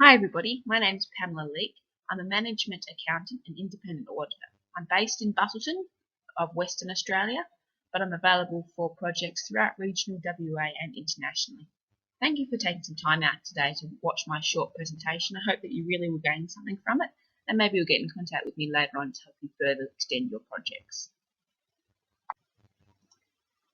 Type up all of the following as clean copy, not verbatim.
Hi everybody, my name is Pamela Leek. I'm a management accountant and independent auditor. I'm based in Busselton of Western Australia, but I'm available for projects throughout regional WA and internationally. Thank you for taking some time out today to watch my short presentation. I hope that you really will gain something from it, and maybe you'll get in contact with me later on to help you further extend your projects.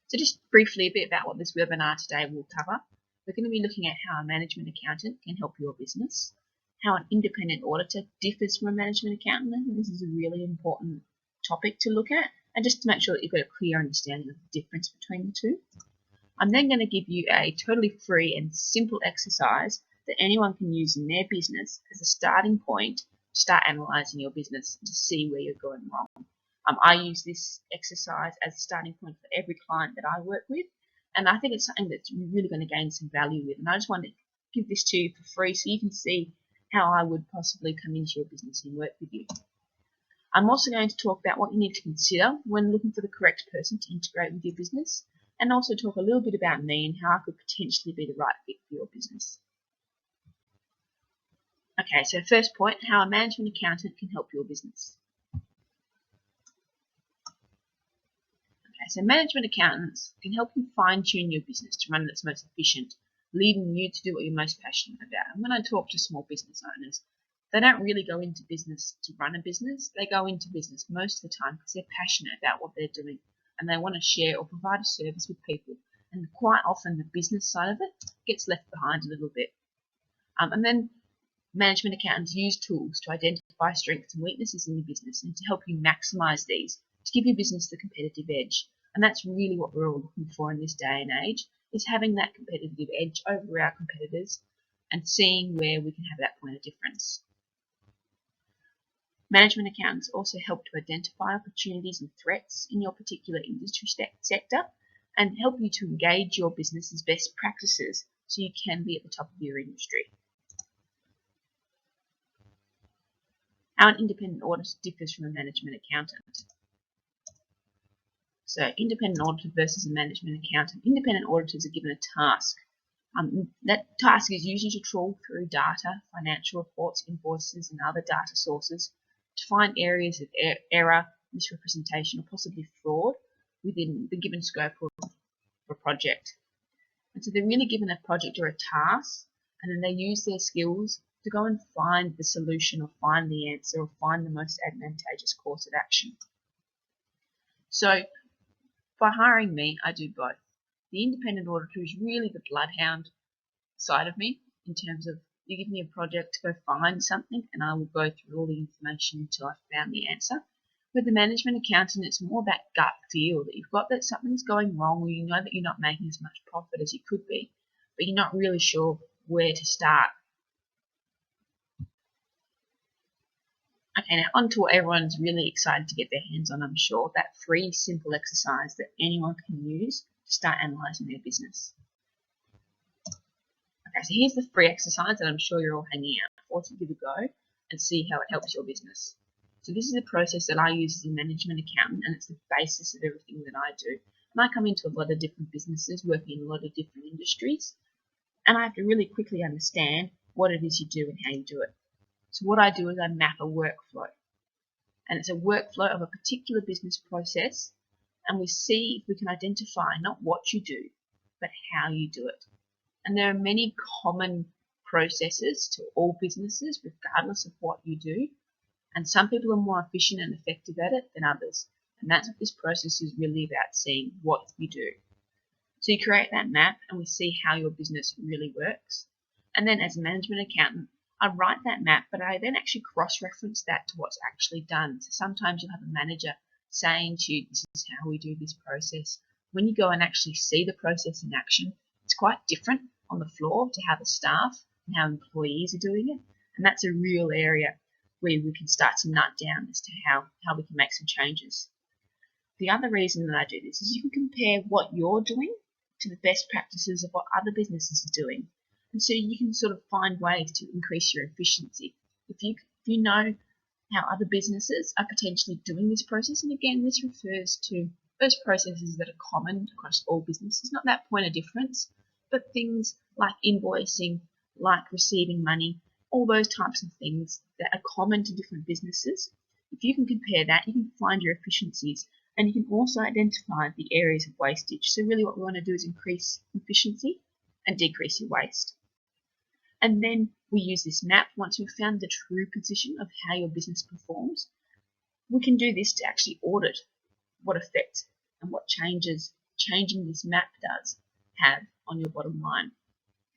So just briefly a bit about what this webinar today will cover. We're going to be looking at how a management accountant can help your business, how an independent auditor differs from a management accountant, and this is a really important topic to look at, and just to make sure that you've got a clear understanding of the difference between the two. I'm then going to give you a totally free and simple exercise that anyone can use in their business as a starting point to start analysing your business and to see where you're going wrong. I use this exercise as a starting point for every client that I work with, and I think it's something that you're really going to gain some value with. And I just wanted to give this to you for free so you can see how I would possibly come into your business and work with you. I'm also going to talk about what you need to consider when looking for the correct person to integrate with your business, and also talk a little bit about me and how I could potentially be the right fit for your business. Okay, so first point, how a management accountant can help your business. So management accountants can help you fine-tune your business to run its most efficient, leading you to do what you're most passionate about. And when I talk to small business owners, they don't really go into business to run a business. They go into business most of the time because they're passionate about what they're doing and they want to share or provide a service with people. And quite often the business side of it gets left behind a little bit. And then management accountants use tools to identify strengths and weaknesses in your business and to help you maximize these to give your business the competitive edge. And that's really what we're all looking for in this day and age, is having that competitive edge over our competitors and seeing where we can have that point of difference. Management accountants also help to identify opportunities and threats in your particular industry sector and help you to engage your business's best practices so you can be at the top of your industry. How an independent auditor differs from a management accountant. So independent auditor versus a management accountant. Independent auditors are given a task. That task is usually to trawl through data, financial reports, invoices and other data sources to find areas of error, misrepresentation or possibly fraud within the given scope of a project. And so they're really given a project or a task, and then they use their skills to go and find the solution or find the answer or find the most advantageous course of action. So by hiring me, I do both. The independent auditor is really the bloodhound side of me in terms of you give me a project to go find something and I will go through all the information until I've found the answer. With the management accountant, it's more that gut feel that you've got that something's going wrong or you know that you're not making as much profit as you could be, but you're not really sure where to start. Okay, now on to what everyone's really excited to get their hands on, I'm sure, that free, simple exercise that anyone can use to start analysing their business. Okay, so here's the free exercise that I'm sure you're all hanging out for to give a go and see how it helps your business. So this is a process that I use as a management accountant, and it's the basis of everything that I do. And I come into a lot of different businesses, working in a lot of different industries, and I have to really quickly understand what it is you do and how you do it. So what I do is I map a workflow, and it's a workflow of a particular business process, and we see if we can identify not what you do, but how you do it. And there are many common processes to all businesses, regardless of what you do, and some people are more efficient and effective at it than others, and that's what this process is really about, seeing what you do. So you create that map, and we see how your business really works, and then as a management accountant, I write that map, but I then actually cross-reference that to what's actually done. So sometimes you'll have a manager saying to you, this is how we do this process. When you go and actually see the process in action, it's quite different on the floor to how the staff and how employees are doing it. And that's a real area where we can start to nut down as to how we can make some changes. The other reason that I do this is you can compare what you're doing to the best practices of what other businesses are doing. And so you can sort of find ways to increase your efficiency. If you know how other businesses are potentially doing this process, and again, this refers to those processes that are common across all businesses, not that point of difference, but things like invoicing, like receiving money, all those types of things that are common to different businesses. If you can compare that, you can find your efficiencies, and you can also identify the areas of wastage. So really what we want to do is increase efficiency and decrease your waste. And then we use this map. Once we've found the true position of how your business performs, we can do this to actually audit what effect and what changes changing this map does have on your bottom line.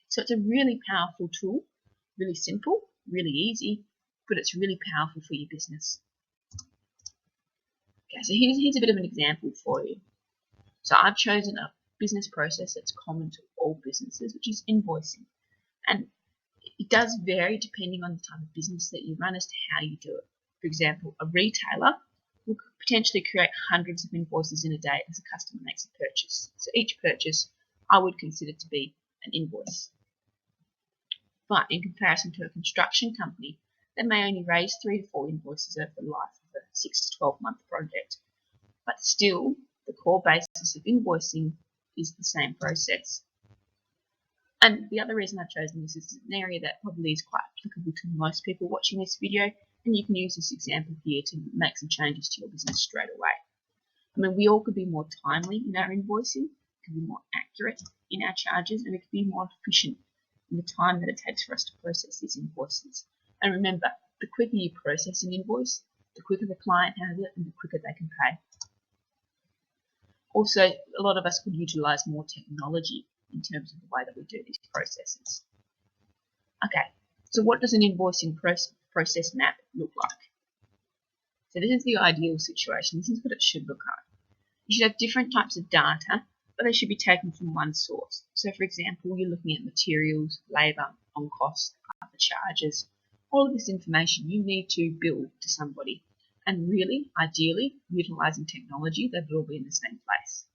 So it's a really powerful tool, really simple, really easy, but it's really powerful for your business. Okay, so here's a bit of an example for you. So I've chosen a business process that's common to all businesses, which is invoicing. And it does vary depending on the type of business that you run as to how you do it. For example, a retailer will potentially create hundreds of invoices in a day as a customer makes a purchase. So each purchase I would consider to be an invoice. But in comparison to a construction company, they may only raise 3 to 4 invoices over the life of a 6 to 12-month project. But still, the core basis of invoicing is the same process. And the other reason I've chosen this is an area that probably is quite applicable to most people watching this video, and you can use this example here to make some changes to your business straight away. I mean, we all could be more timely in our invoicing, could be more accurate in our charges, and we could be more efficient in the time that it takes for us to process these invoices. And remember, the quicker you process an invoice, the quicker the client has it and the quicker they can pay. Also, a lot of us could utilize more technology in terms of the way that we do these processes. Okay, so what does an invoicing process map look like? So this is the ideal situation. This is what it should look like. You should have different types of data, but they should be taken from one source. So for example, you're looking at materials, labour, on costs, other charges. All of this information you need to bill to somebody, and really, ideally, utilising technology that will all be in the same place.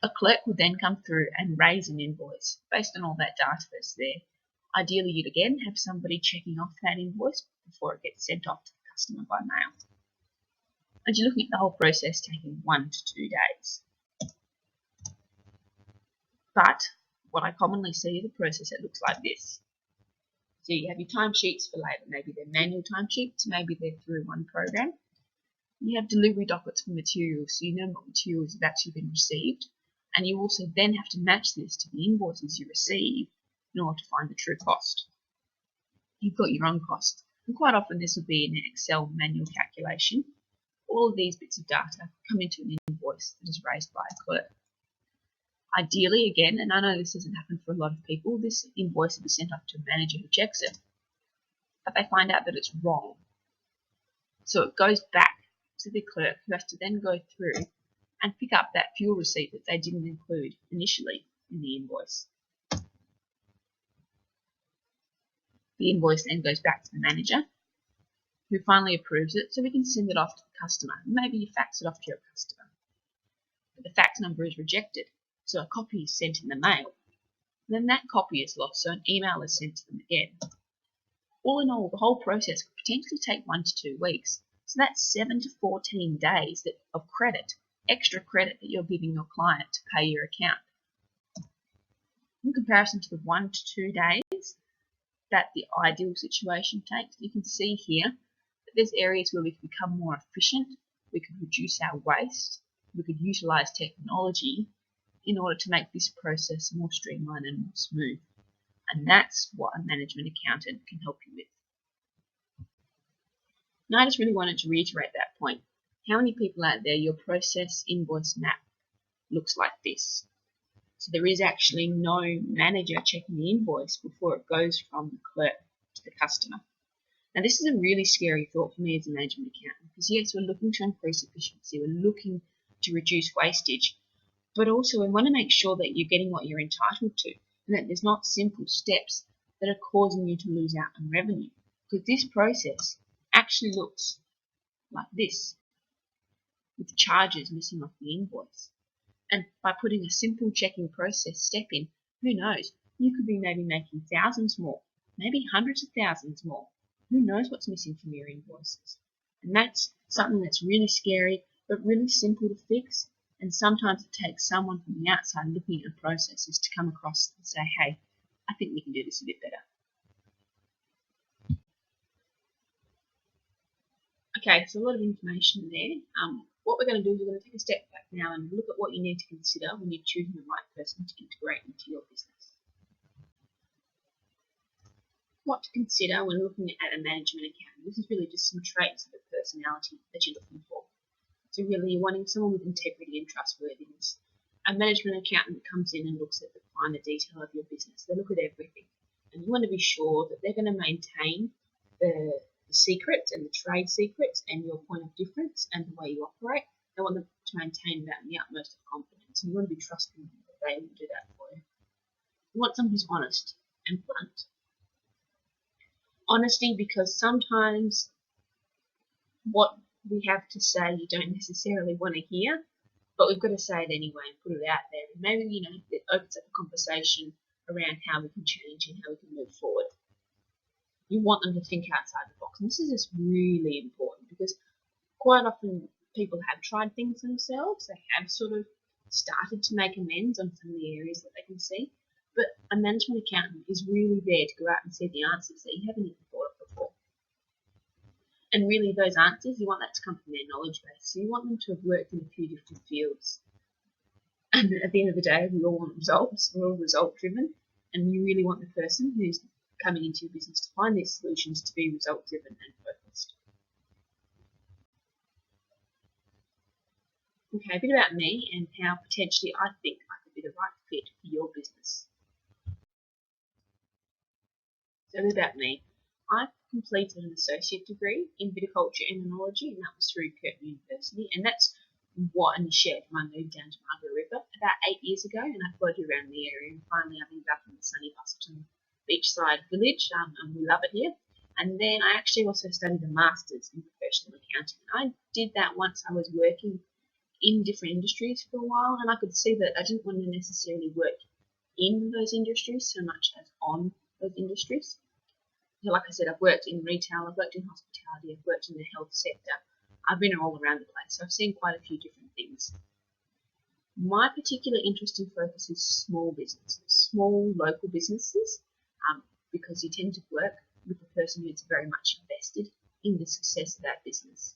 A clerk would then come through and raise an invoice based on all that data that's there. Ideally, you'd again have somebody checking off that invoice before it gets sent off to the customer by mail. And you're looking at the whole process taking 1 to 2 days. But what I commonly see is a process that looks like this. So you have your timesheets for labour. Maybe they're manual timesheets, maybe they're through one program. You have delivery dockets for materials, so you know what materials have actually been received. And you also then have to match this to the invoices you receive in order to find the true cost. You've got your own cost, and quite often this will be in an Excel manual calculation. All of these bits of data come into an invoice that is raised by a clerk. Ideally, again, and I know this doesn't happen for a lot of people, this invoice will be sent off to a manager who checks it, but they find out that it's wrong. So it goes back to the clerk, who has to then go through and pick up that fuel receipt that they didn't include initially in the invoice. The invoice then goes back to the manager, who finally approves it, so we can send it off to the customer. Maybe you fax it off to your customer, but the fax number is rejected, so a copy is sent in the mail. Then that copy is lost, so an email is sent to them again. All in all, the whole process could potentially take 1 to 2 weeks, so that's 7 to 14 days of credit, extra credit that you're giving your client to pay your account. In comparison to the 1 to 2 days that the ideal situation takes, you can see here that there's areas where we can become more efficient, we can reduce our waste, we could utilize technology in order to make this process more streamlined and more smooth. And that's what a management accountant can help you with. Now I just really wanted to reiterate that point. How many people out there, your process invoice map looks like this? So there is actually no manager checking the invoice before it goes from the clerk to the customer. Now this is a really scary thought for me as a management accountant, because yes, we're looking to increase efficiency, we're looking to reduce wastage, but also we want to make sure that you're getting what you're entitled to, and that there's not simple steps that are causing you to lose out on revenue. Because this process actually looks like this, with charges missing off the invoice. And by putting a simple checking process step in, who knows, you could be maybe making thousands more, maybe hundreds of thousands more. Who knows what's missing from your invoices? And that's something that's really scary, but really simple to fix. And sometimes it takes someone from the outside looking at processes to come across and say, hey, I think we can do this a bit better. Okay, so a lot of information there. What we're going to do is we're going to take a step back now and look at what you need to consider when you're choosing the right person to integrate into your business. What to consider when looking at a management accountant. This is really just some traits of the personality that you're looking for. So really you're wanting someone with integrity and trustworthiness. A management accountant comes in and looks at the finer detail of your business. They look at everything. And you want to be sure that they're going to maintain the secrets and the trade secrets and your point of difference and the way you operate. They want them to maintain that in the utmost of confidence. And you want to be trusting them that they will do that for you. You want someone who's honest and blunt. Honesty, because sometimes what we have to say you don't necessarily want to hear, but we've got to say it anyway and put it out there. And maybe, it opens up a conversation around how we can change and how we can move forward. You want them to think outside the box. And this is just really important because quite often people have tried things themselves. They have sort of started to make amends on some of the areas that they can see. But a management accountant is really there to go out and see the answers that you haven't even thought of before. And really those answers, you want that to come from their knowledge base. So you want them to have worked in a few different fields. And at the end of the day, we all want results. We're all result driven. And you really want the person who's coming into your business to find these solutions to be result driven and focused. Okay, a bit about me and how potentially I think I could be the right fit for your business. So a bit about me. I've completed an associate degree in viticulture and enology, and that was through Curtin University, and that's what initiated my move down to Margaret River about 8 years ago, and I floated around the area, and finally I've ended up in the sunny Busselton beachside village, and we love it here. And then I actually also studied a master's in professional accounting. I did that once I was working in different industries for a while, and I could see that I didn't want to necessarily work in those industries so much as on those industries. So like I said, I've worked in retail, I've worked in hospitality, I've worked in the health sector. I've been all around the place, so I've seen quite a few different things. My particular interest and focus is small businesses, small local businesses, because you tend to work with the person who's very much invested in the success of that business.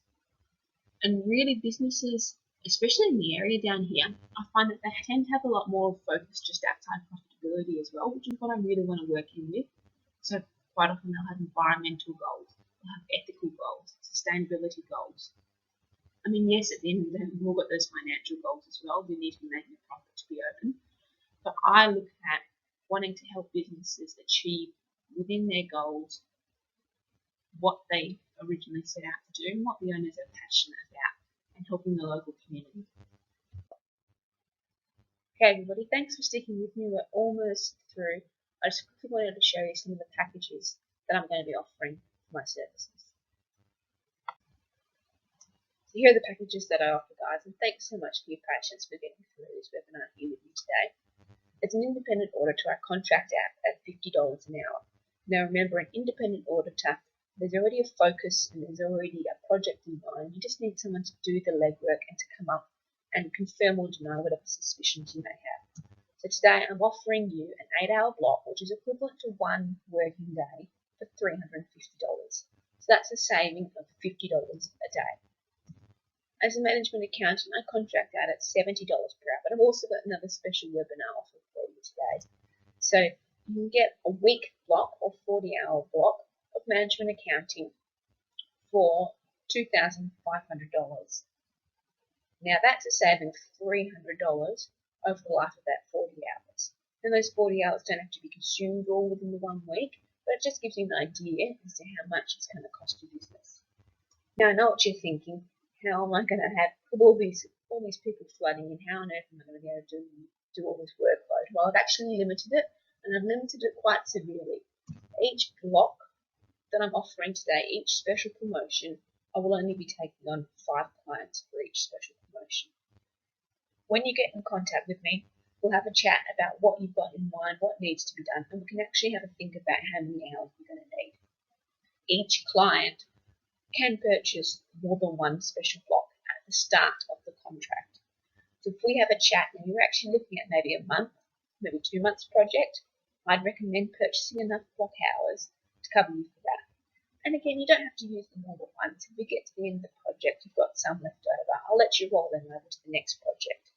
And really businesses, especially in the area down here, I find that they tend to have a lot more focus just outside profitability as well, which is what I really want to work in with. So quite often they'll have environmental goals, they'll have ethical goals, sustainability goals. I mean, yes, at the end of the day, we've all got those financial goals as well. We need to be making a profit to be open. But I look at wanting to help businesses achieve within their goals what they originally set out to do and what the owners are passionate about and helping the local community. Okay, everybody, thanks for sticking with me. We're almost through. I just quickly wanted to show you some of the packages that I'm going to be offering for my services. So here are the packages that I offer, guys, and thanks so much for your patience for getting through this webinar here with me today. It's an independent auditor. I contract out at $50 an hour. Now remember, an independent auditor, there's already a focus and there's already a project in mind. You just need someone to do the legwork and to come up and confirm or deny whatever suspicions you may have. So today I'm offering you an 8-hour block, which is equivalent to 1 working day for $350. So that's a saving of $50 a day. As a management accountant, I contract out at $70 per hour, but I've also got another special webinar offer for you today. So you can get a week block or 40-hour block of management accounting for $2,500. Now that's a saving of $300 over the life of that 40 hours. And those 40 hours don't have to be consumed all within the 1 week, but it just gives you an idea as to how much it's going to cost your business. Now I know what you're thinking. How am I going to have all these people flooding in? How on earth am I going to be able to do all this workload? Well, I've actually limited it, and I've limited it quite severely. Each block that I'm offering today, each special promotion, I will only be taking on 5 clients for each special promotion. When you get in contact with me, we'll have a chat about what you've got in mind, what needs to be done, and we can actually have a think about how many hours you're going to need. Each client can purchase more than 1 special block at the start of the contract. So if we have a chat and you're actually looking at maybe a month, maybe 2 months project, I'd recommend purchasing enough block hours to cover you for that. And again, you don't have to use them all at once. If we get to the end of the project, you've got some left over, I'll let you roll them over to the next project.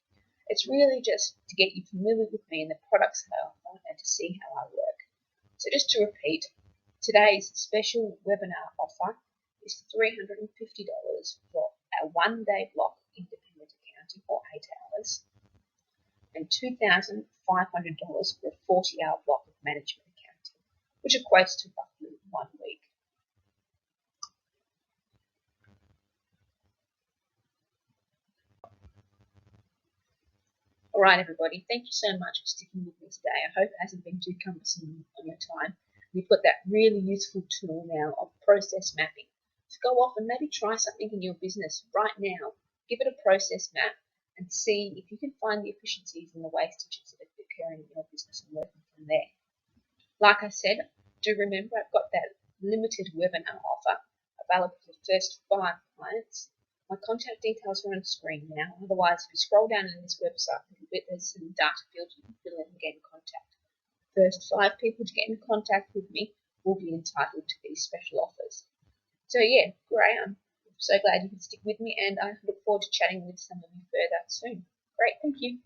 It's really just to get you familiar with me and the products that I offer and to see how I work. So just to repeat, today's special webinar offer is $350 for a 1-day block of independent accounting or 8 hours, and $2,500 for a 40-hour block of management accounting, which equates to roughly 1 week. All right, everybody, thank you so much for sticking with me today. I hope it hasn't been too cumbersome on your time. We've got that really useful tool now of process mapping. So go off and maybe try something in your business right now. Give it a process map and see if you can find the efficiencies and the wastages that are occurring in your business and working from there. Like I said, do remember I've got that limited webinar offer available for the first 5 clients. My contact details are on the screen now. Otherwise, if you scroll down in this website a little bit, there's some data fields you can fill in and get in contact. The first 5 people to get in contact with me will be entitled to these special offers. So yeah, great. I'm so glad you could stick with me, and I look forward to chatting with some of you further soon. Great, thank you.